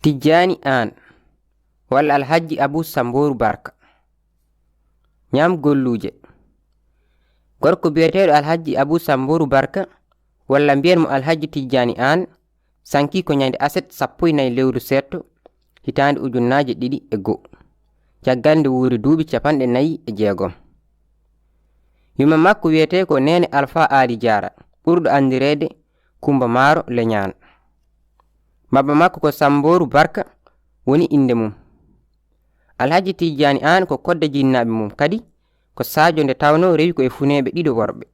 Tijjani an walla Alhaji Abu Samboru Barka. Nyam golluje. Gorko biyeteɗo Alhaji Abu Samboru Barka walla mbiyen mo Alhaji Tijjani an sanki ko nyande aset 14 lewru setto hitande 2002 caggalde wuri duuɓi 46. Yumma makko wiyete ko Nene Alpha Ali Diara ɓurɗo andirede Kumba Maro Leñan. Baba makko ko Samboru Barka woni inde mum. Alhaji Tijjani an ko kodda jinnaɓe mum kadi ko sajo nde tawno rewi ko e funeɓe ɗiɗo worɓe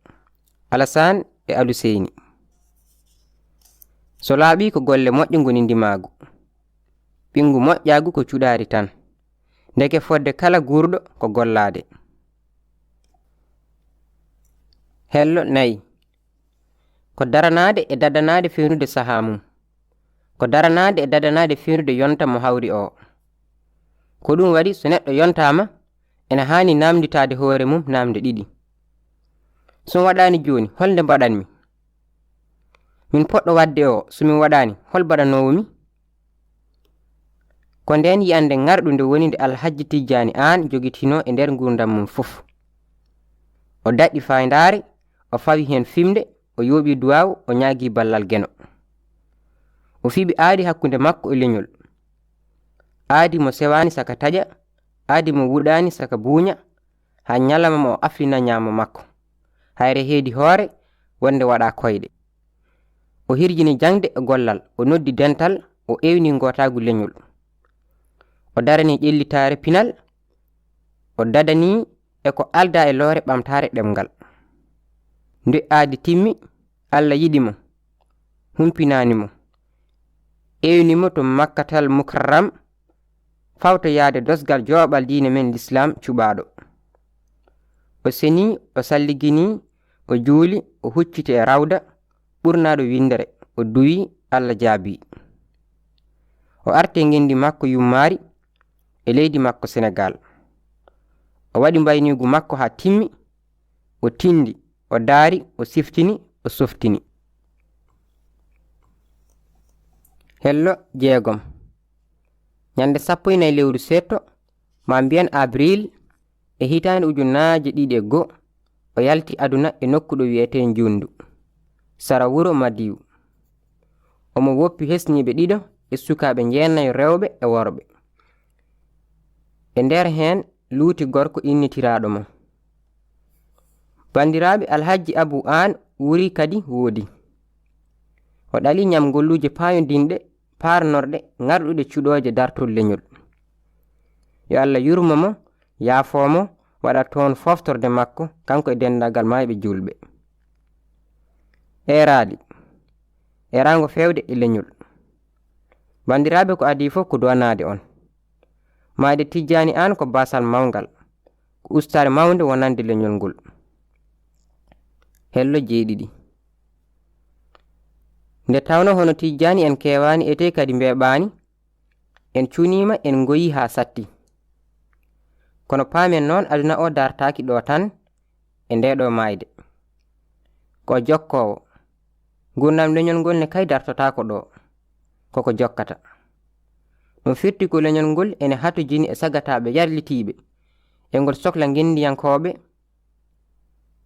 Alassane e Aluseyni. So laaɓi ko golle moƴƴe ngoni ndimagu ɓingu moƴƴagu ko cuɗari tan ndeke fodde kala gurɗo ko gollade. Hello nayi ko daranade e dadanade fewnude saha mum ko daranade e dadanade fewnude yonta mo hawri o. Ko ɗum waɗi so neɗɗo yontama ene hani namditade hoore mum namde ɗiɗi. So waɗani joni holnde mbaɗanmi? Min poɗɗo wadde o somin waɗani hol mbaɗanowomi? Ko nden yiyande ngarɗude woni nde Alhaji Tijjani an jogitino e nder gurdam mum fof. O daɗɗi fayndare, o fawi hen fimde, o yooɓi duwaw, o ñaagi ballal geno. O fiɓi aadi hakkunde makko e leñol. Aadi mo sewani saka taƴa, aadi mo wuɗani saka buuña, ha ñalama mo o aflina ñaamo makko. Hayre heedi hoore wonde waɗa koyɗe. O hirjini jangde e gollal, o noddi dental, o ewni ngotagu leñol. O darani ƴellitare pinal, o dadani e ko alda e loore ɓamtare ɗemgal. Nde aadi timmi, Allah yiɗi mo, humpinani mo, ewni mo to Makkatal Mukarram, fawto yaade dosgal jooɓal diine men l'Islam cuɓaɗo. O seni, o salligini, o juuli, o hucciti e rawda ɓurnaɗo windere, o duwi, Allah jaabi. O arte ngendi makko yummari e leydi makko Sénégal. O waɗi mbaynigu makko ha timmi, o tindi, o daari, o siftini, o softini. Hello jeegom. Nyande 14 lewru setto ma mbiyen Avril e hitande 2002 o yalti aduna e nokkuɗo wiyete Njundu sara wuro Madiw. Omo woppi hesniɓe ɗiɗo e sukaɓe jeenayo rewɓe e worɓe. E nder hen luuti gorko innitiraɗo mo. Bandiraɓe Alhaji Abu an wuri kadi woodi. O ɗali ñam golluje payodinɗe parnorɗe ngarɗuɗe cuɗoje dartol leñol. Yo Allah yurmo mo, yaafomo, waɗa toon foftorde makko kanko e dendagal mayɓe julɓe. Eraali erango fewde e leñol. Bandiraɓe ko adi fof ko duwanade on. Mayde Tijjani an ko basal mawngal, ko ustare mawnde wonande leñol ngol. Hello jeeɗiɗi. Nde tawno hono Tijjani en kewani ete kadi mbeɓani, en cunima en goyi ha satti. Kono paamen noon aduna o dartaki ɗo tan e ndeɗo mayde. Ko jokkowo, gurdam leñol ngol ne kay dartotako ɗo, koko jokkata. Ɗum firti ko leñol ngol ene hatojini e sagataɓe yarlitiɓe, e ngol sohla gendiyankoɓe,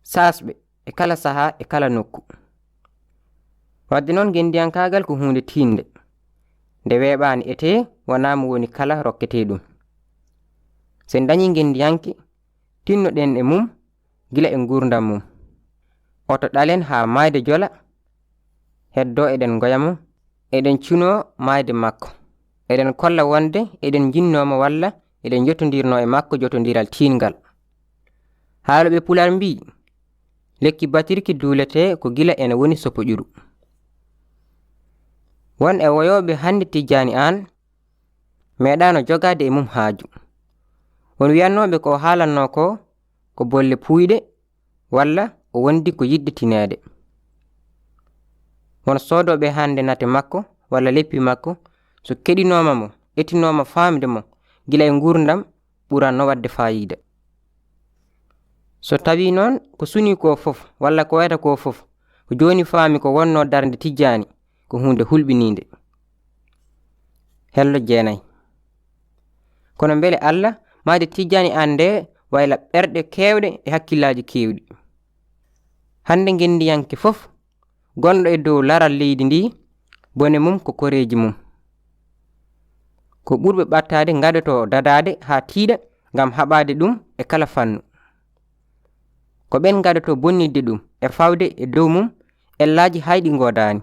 sasɓe e kala saha e kala nokku. Wadde noon gendiyankagal ko hunde tinde, nde weeɓani ete wonamo woni kala rokkete ɗum. Sen dañi gendiyanke, tinnoɗen e mum gila e gurdam mum. Oto ɗalen ha mayde jola, heddo eɗen goyamo, eɗen cuno mayde makko. Eɗen kolla wonde eɗen jinnomo walla eɗen jottodirno e makko jottodiral tingal. Haaloɓe Pular mbi, lekki batirki duulete ko gila ene woni sopo ƴuru. Won e woyoɓe hande Tijjani an meeɗano jogade e mum haaju. Won wiyannoɓe ko haalanno ko bolle puyɗe walla o wondi ko yidde tinede. Won soodoɓe hande nate makko walla leppi makko so keɗinoma mo ettinoma famde mo gila e gurdam ɓuranno wadde fayida. So tawi noon ko suni ko fof walla ko wayata ko fof ko joni faami ko wonno darde Tijjani ko hunde hulɓininde. hello jeenayi. Kono mbele Allah maade Tijjani an nde wayla ɓerɗe keewɗe e hakkillaaji keewɗi. Hande ngendiyanke fof gonɗo e dow laral leydi ndi bone mum ko koreeji mum, ko ɓurɓe ɓattade ngaɗoto dadade haa tiiɗa ngam haɓade ɗum e kala fannu, ko ɓen ngaɗoto bonnidde ɗum e fawde e dow mum ellaaji hayɗi ngoodani.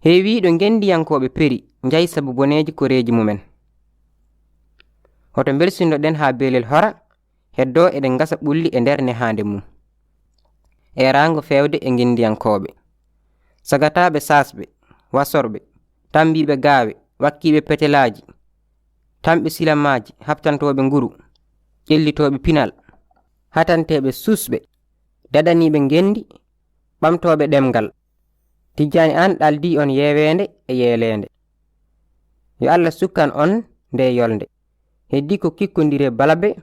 Heewiiɗo ngendiyankoɓe peri njahi sabu boneeji koreeji mumen. Hoto belsinɗoɗen haa beelel hora heddo eɗen ngasa ɓulli e nder nehaande mum. E rango fewde e ngendiyankoɓe sagataɓe sasɓe, wasorɓe, tambiɓe gaawe, wakkiɓe petelaaji, tamɓe silamaji, haftantoɓe nguru, ƴellitoɓe pinal, hatanteɓe susɓe, dadaniɓe ngendi, ɓamtoɓe ɗemgal. Tijjani an ɗaldi on yewende e yeelende. Yo Allah sukkan on nde yolnde. Heddi ko kikkodire balabe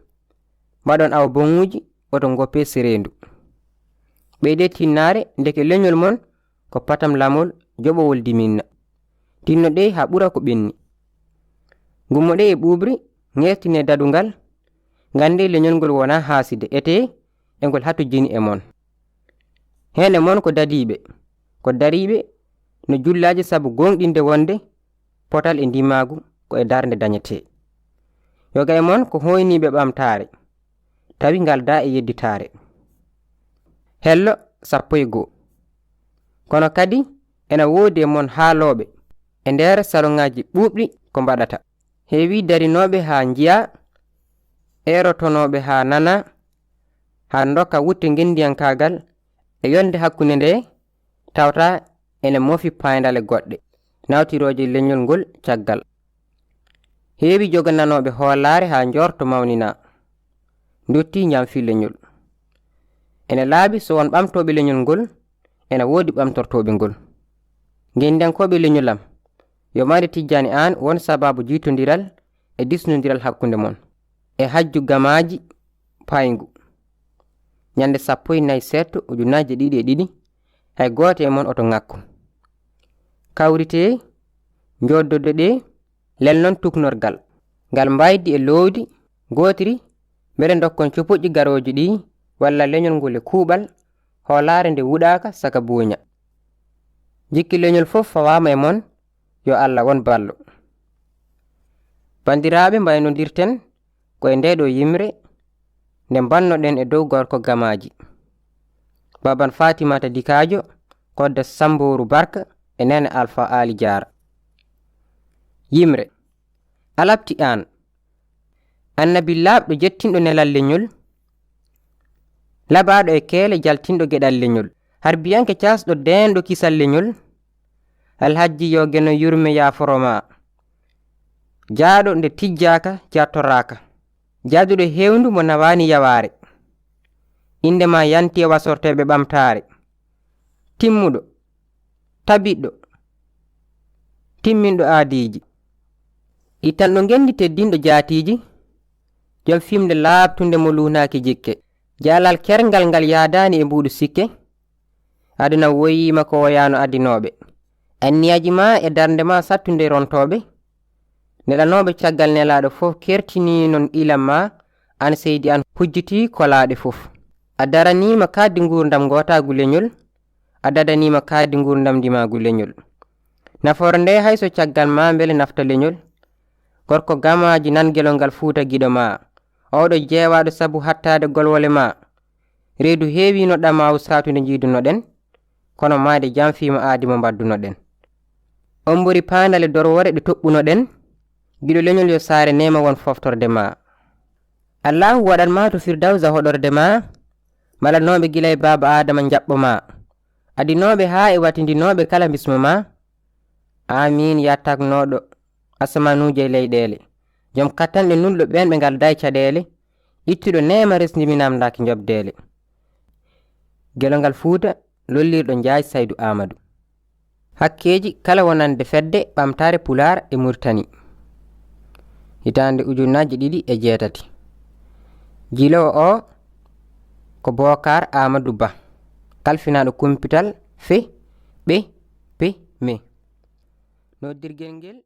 mbaɗon awa bonguji oto ngoppe serendu. Ɓeyde tinnare ndeke leñol mon ko patam lamol joɓowol diminna. Tinno ɗe ha ɓura ko ɓenni. Gummo ɗe e ɓuɓri ngertine dadungal ngande leñol ngol wona haaside ete e ngol hatu jini e mon. Hene mon ko dadiɓe, ko dariɓe no jullaji sabu gonɗinde wonde potal e ndimagu ko e darnde dañete. Yoga e mon ko hoyniɓe ɓamtare tawi ngalda e yedditare. Hello 11. Kono kadi ena woodi e mon haaloɓe e nder salongaji ɓuuɓɗi ko mbaɗata. Heewi darinoɓe ha njiya, erotonoɓe ha nana, ha dokka wutte ngendiyankagal e yonde hakkunde nde tawta ene mofi payndale goɗɗe nawtiroje leñol ngol caggal. Heewi jogananoɓe hoolare ha njorto mawnina dotti ñamfi leñol. Ene laabi so won ɓamtoɓe leñol ngol ena woodi ɓamtortoɓe ngol. Ngendiyankoɓe leñolam yo made Tijjani an won sababu jiitodiral e disnodiral hakkunde mon e hajju gamaji payngu ñande 14 setto ujunaje 2 hay gooto e mon oto ngakku. Kawrite njoddode ɗe lelnon tuknorgal ngal mbaydi e lowdi gotiri mbele dokkon copuƴƴi garoji ɗi walla leñol ngol e kuuɓal hoolare nde wuɗaka saka buuña. Jikki leñol fof fawama e mon yo Allah won ballo. Bandiraɓe mbaynodirten ko e ndeɗo yimre nde bannoɗen e dow gorko gamaji baban Fatimata Dikajo kodda Samboru Barka e nene Alpha Ali Diara. Yimre alapti an annabi labɗo jettinɗo nelal leñol, labaɗo e keele jaltinɗo geɗal leñol, harbiyanke casɗo denɗo kisal leñol, alhajji yo geno yurme yaforoma, jaaɗo nde tijjaka jattoraka, jaaduɗo hewndu mo nawani yaware, indema yanti e wasorteɓe ɓamtare, timmuɗo, tabiɗɗo, timminɗo aadiji, ittanɗo ngendi teddinɗo jaatiji, jom fimde laabtunde mo lunaki jikke, jalal kergal ngal yaadani e mbuɗu sikke, aduna woyima ko woyano adinoɓe, anniyaji ma e darnde ma sattunde rontoɓe, neɗanoɓe caggal nelaɗo fof kertini non ilam ma an seydi an hujjiti kolaɗe fof. A daranima kaddi ngurdam gotagu leñol, a dadanima kaddi ngurdam dimagu leñol. Nafoore nde hayso caggal ma mbele nafta leñol, gorko gamaji nangelol ngal fuuta giɗo ma, oɗo jeewaɗo sabu hattade golwole ma, reedu heewino ɗamawu satude jiidunoɗen, kono maade jamfima aadimo mbaddunoɗen. On ɓuri pandale dorwore ɗe toɓɓunoɗen, giɗo leñol yo saare nema won foftorde ma. Allahu waɗan ma to firdawsa hoɗorde ma, malanoɓe gilay baba Adama jaɓɓo ma, adinoɓe ha e watindinoɓe kala bismo ma. Amin ya tagnoɗo asamanuje leyɗele, joom kattanɗe nulɗo ɓen ɓe ngalday caɗele, ittuɗo nema resdiminamdaki jobdele. Gelongal Fuuta lollirɗo Njaay Saydu Amadou. Hakkeji kala wonande fedde ɓamtare Pular e Murtani. Hitande 2008. Jilowo o ko Bokar Amadou Ba, kalfinaɗo kumpital fe ɓe pe me. noddirgel ngel